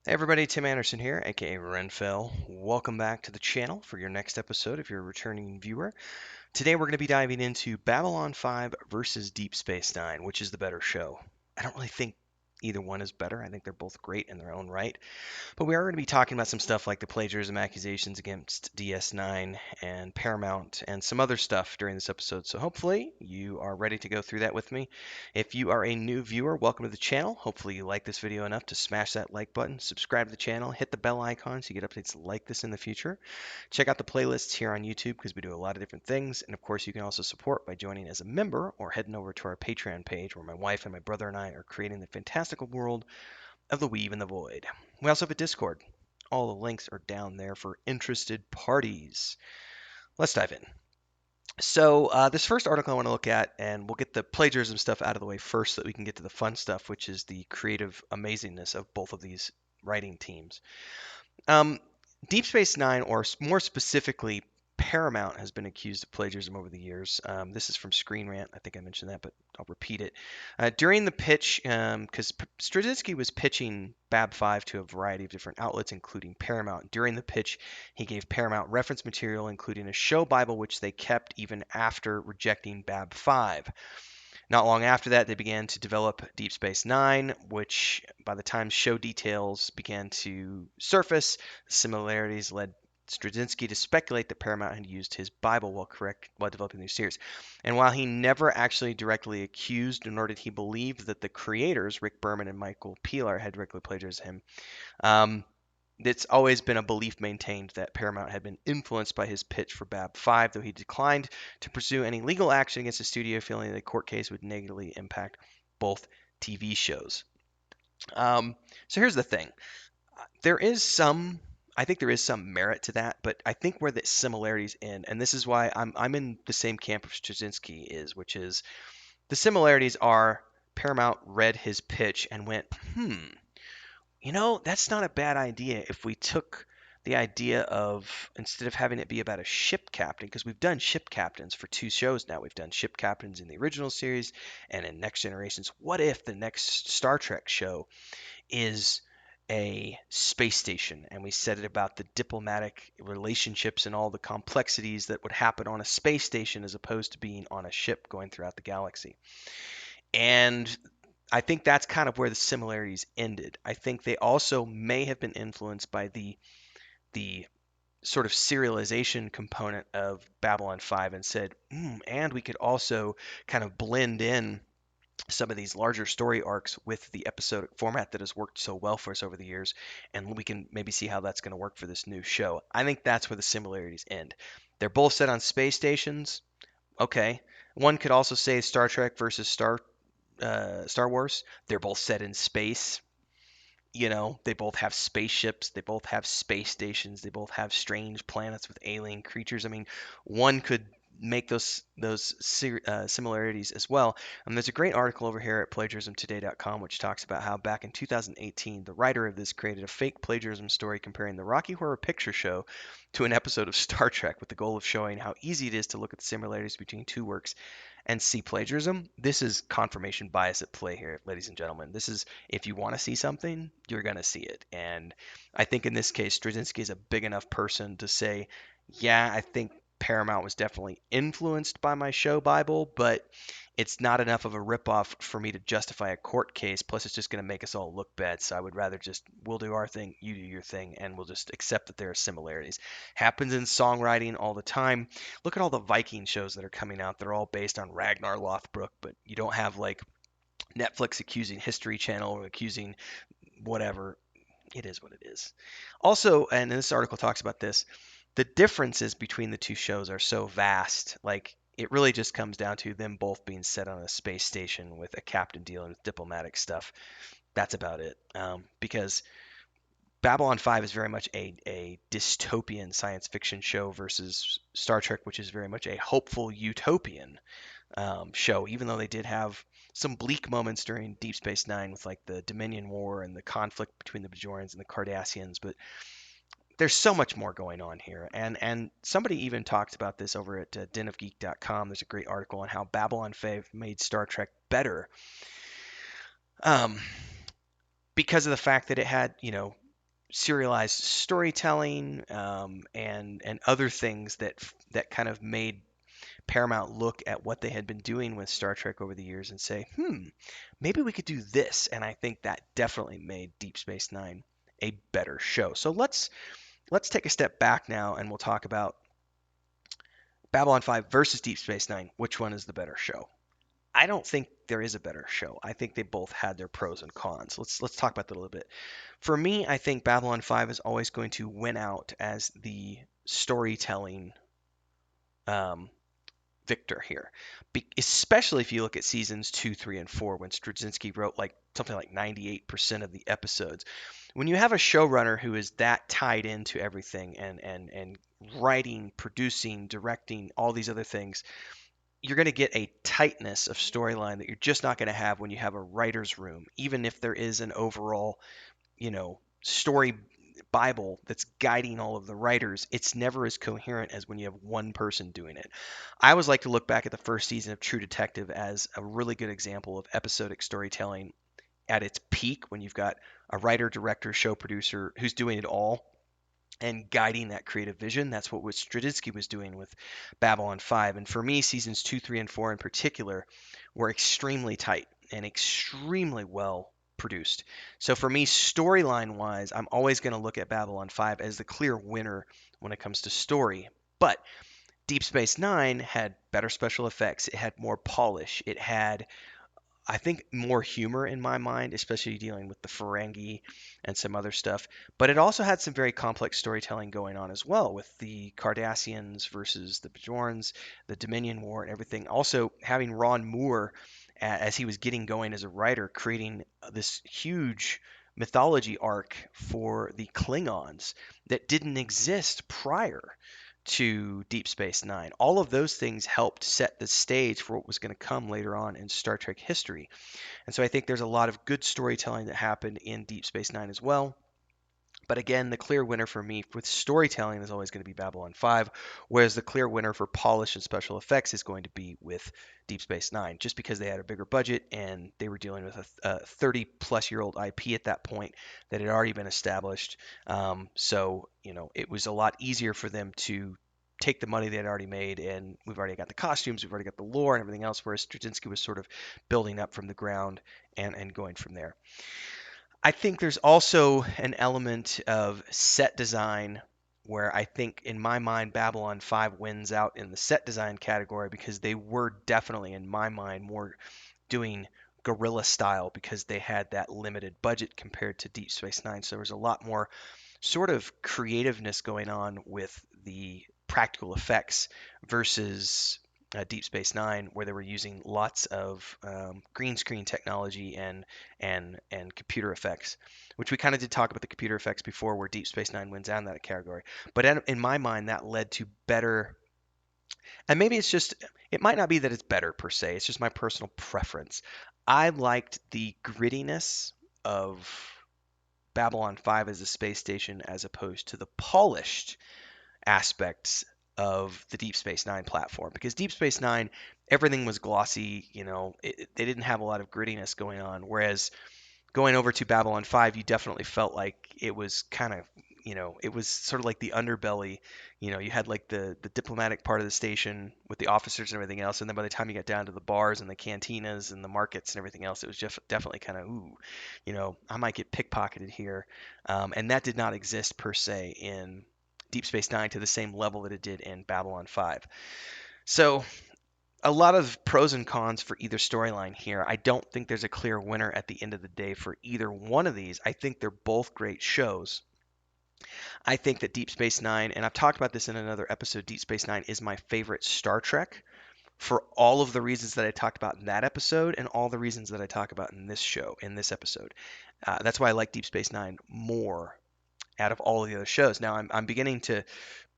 Hey everybody, Tim Anderson here, aka Renfell. Welcome back to the channel for your next episode if you're a returning viewer. Today we're going to be diving into Babylon 5 versus Deep Space Nine, which is the better show. I don't really think either one is better. I think they're both great in their own right. But we are going to be talking about some stuff like the plagiarism accusations against DS9 and Paramount and some other stuff during this episode. So hopefully you are ready to go through that with me. If you are a new viewer, welcome to the channel. Hopefully you like this video enough to smash that like button, subscribe to the channel, hit the bell icon so you get updates like this in the future. Check out the playlists here on YouTube because we do a lot of different things. And of course, you can also support by joining as a member or heading over to our Patreon page where my wife and my brother and I are creating the fantastical world of the Weave and the Void. We also have a Discord. All the links are down there for interested parties. Let's dive in. So, this first article I want to look at, and we'll get the plagiarism stuff out of the way first so that we can get to the fun stuff, which is the creative amazingness of both of these writing teams. Um, Deep Space Nine, or more specifically, Paramount, has been accused of plagiarism over the years. This is from Screen Rant. I think I mentioned that, but I'll repeat it. During the pitch, because Straczynski was pitching Bab 5 to a variety of different outlets, including Paramount. During the pitch, he gave Paramount reference material, including a show Bible, which they kept even after rejecting Bab 5. Not long after that, they began to develop Deep Space Nine, which by the time show details began to surface, similarities led Straczynski to speculate that Paramount had used his Bible while developing the new series. And while he never actually directly accused, nor did he believe that the creators, Rick Berman and Michael Pilar, had directly plagiarized him, um, it's always been a belief maintained that Paramount had been influenced by his pitch for Bab 5, though he declined to pursue any legal action against the studio, feeling that a court case would negatively impact both TV shows. Um, so here's the thing. There is some, I think there is some merit to that, but I think where the similarities end, and this is why I'm in the same camp of Straczynski is, which is the similarities are Paramount read his pitch and went, that's not a bad idea if we took the idea of instead of having it be about a ship captain, because we've done ship captains for two shows now. We've done ship captains in the original series and in Next Generations. What if the next Star Trek show is a space station and we set it about the diplomatic relationships and all the complexities that would happen on a space station as opposed to being on a ship going throughout the galaxy? And I think that's kind of where the similarities ended. I think they also may have been influenced by the sort of serialization component of Babylon 5 and said, and we could also kind of blend in some of these larger story arcs with the episodic format that has worked so well for us over the years, and we can maybe see how that's going to work for this new show. I think that's where the similarities end. They're both set on space stations. Okay. One could also say Star Trek versus Star Wars. They're both set in space. They both have spaceships. They both have space stations. They both have strange planets with alien creatures. I mean, one could make those similarities as well. There's a great article over here at plagiarismtoday.com which talks about how back in 2018, the writer of this created a fake plagiarism story comparing the Rocky Horror Picture Show to an episode of Star Trek with the goal of showing how easy it is to look at the similarities between two works and see plagiarism. This is confirmation bias at play here, ladies and gentlemen. This is if you want to see something, you're going to see it. And I think in this case, Straczynski is a big enough person to say, yeah, I think Paramount was definitely influenced by my show Bible, but it's not enough of a ripoff for me to justify a court case. Plus, it's just going to make us all look bad. So I would rather we'll do our thing, you do your thing, and we'll just accept that there are similarities. Happens in songwriting all the time. Look at all the Viking shows that are coming out. They're all based on Ragnar Lothbrok, but you don't have like Netflix accusing History Channel or accusing whatever. It is what it is. Also, and this article talks about this, the differences between the two shows are so vast. Like, it really just comes down to them both being set on a space station with a captain dealing with diplomatic stuff. That's about it. Because Babylon 5 is very much a dystopian science fiction show versus Star Trek, which is very much a hopeful utopian show, even though they did have some bleak moments during Deep Space Nine with like the Dominion War and the conflict between the Bajorans and the Cardassians. But there's so much more going on here. And somebody even talked about this over at denofgeek.com. There's a great article on how Babylon 5 made Star Trek better um, because of the fact that it had, serialized storytelling, and other things that kind of made Paramount look at what they had been doing with Star Trek over the years and say, maybe we could do this. And I think that definitely made Deep Space Nine a better show. So let's take a step back now and we'll talk about Babylon 5 versus Deep Space Nine. Which one is the better show? I don't think there is a better show. I think they both had their pros and cons. Let's talk about that a little bit. For me, I think Babylon 5 is always going to win out as the storytelling um, victor here, especially if you look at seasons 2, 3, and 4 when Straczynski wrote like something like 98% of the episodes. When you have a showrunner who is that tied into everything and writing, producing, directing, all these other things, you're going to get a tightness of storyline that you're just not going to have when you have a writer's room, even if there is an overall, story Bible that's guiding all of the writers. It's never as coherent as when you have one person doing it. I always like to look back at the first season of True Detective as a really good example of episodic storytelling at its peak when you've got a writer, director, show producer who's doing it all and guiding that creative vision. That's what Straczynski was doing with Babylon 5. And for me, seasons 2, 3, and 4 in particular were extremely tight and extremely well produced. So for me, storyline wise, I'm always going to look at Babylon 5 as the clear winner when it comes to story. But Deep Space Nine had better special effects. It had more polish. It had, I think, more humor in my mind, especially dealing with the Ferengi and some other stuff. But it also had some very complex storytelling going on as well, with the Cardassians versus the Bajorans, the Dominion War, and everything. Also, having Ron Moore, as he was getting going as a writer, creating this huge mythology arc for the Klingons that didn't exist prior to Deep Space Nine. All of those things helped set the stage for what was going to come later on in Star Trek history. And so I think there's a lot of good storytelling that happened in Deep Space Nine as well. But again, the clear winner for me with storytelling is always going to be Babylon 5, whereas the clear winner for polish and special effects is going to be with Deep Space Nine, just because they had a bigger budget and they were dealing with a 30 plus year old IP at that point that had already been established. So it was a lot easier for them to take the money they had already made, and we've already got the costumes, we've already got the lore and everything else, whereas Straczynski was sort of building up from the ground and going from there. I think there's also an element of set design where I think, in my mind, Babylon 5 wins out in the set design category because they were definitely, in my mind, more doing guerrilla style because they had that limited budget compared to Deep Space Nine. So there was a lot more sort of creativeness going on with the practical effects versus Deep Space Nine, where they were using lots of green screen technology and computer effects, which we kind of did talk about the computer effects before, where Deep Space Nine wins out in that category. But in my mind, that led to better, and maybe it might not be that it's better per se. It's just my personal preference. I liked the grittiness of Babylon 5 as a space station as opposed to the polished aspects of the Deep Space Nine platform. Because Deep Space Nine, everything was glossy, they didn't have a lot of grittiness going on. Whereas going over to Babylon 5, you definitely felt like it was kind of, it was sort of like the underbelly. You had like the diplomatic part of the station with the officers and everything else. And then by the time you got down to the bars and the cantinas and the markets and everything else, it was just definitely kind of, ooh, I might get pickpocketed here. And that did not exist per se in Deep Space Nine to the same level that it did in Babylon 5. So a lot of pros and cons for either storyline here. I don't think there's a clear winner at the end of the day for either one of these. I think they're both great shows. I think that Deep Space Nine, and I've talked about this in another episode, Deep Space Nine is my favorite Star Trek for all of the reasons that I talked about in that episode and all the reasons that I talk about in this show, in this episode. That's why I like Deep Space Nine more out of all of the other shows. Now I'm beginning to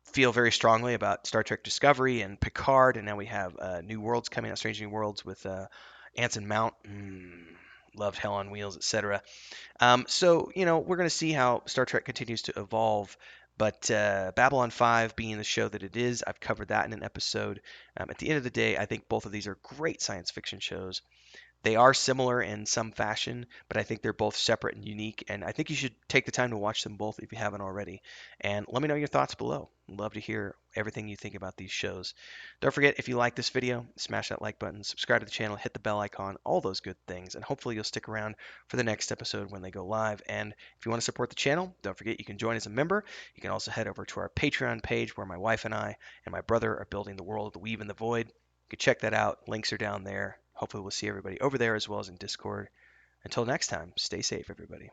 feel very strongly about Star Trek Discovery and Picard, and now we have New Worlds coming out, Strange New Worlds with Anson Mount. Loved Hell on Wheels, etc. We're going to see how Star Trek continues to evolve. But Babylon 5 being the show that it is, I've covered that in an episode. At the end of the day, I think both of these are great science fiction shows They are similar in some fashion, but I think they're both separate and unique. And I think you should take the time to watch them both if you haven't already. And let me know your thoughts below. I'd love to hear everything you think about these shows. Don't forget, if you like this video, smash that like button, subscribe to the channel, hit the bell icon, all those good things. And hopefully you'll stick around for the next episode when they go live. And if you want to support the channel, don't forget you can join as a member. You can also head over to our Patreon page where my wife and I and my brother are building the world of the Weave and the Void. You can check that out. Links are down there. Hopefully, we'll see everybody over there as well as in Discord. Until next time, stay safe, everybody.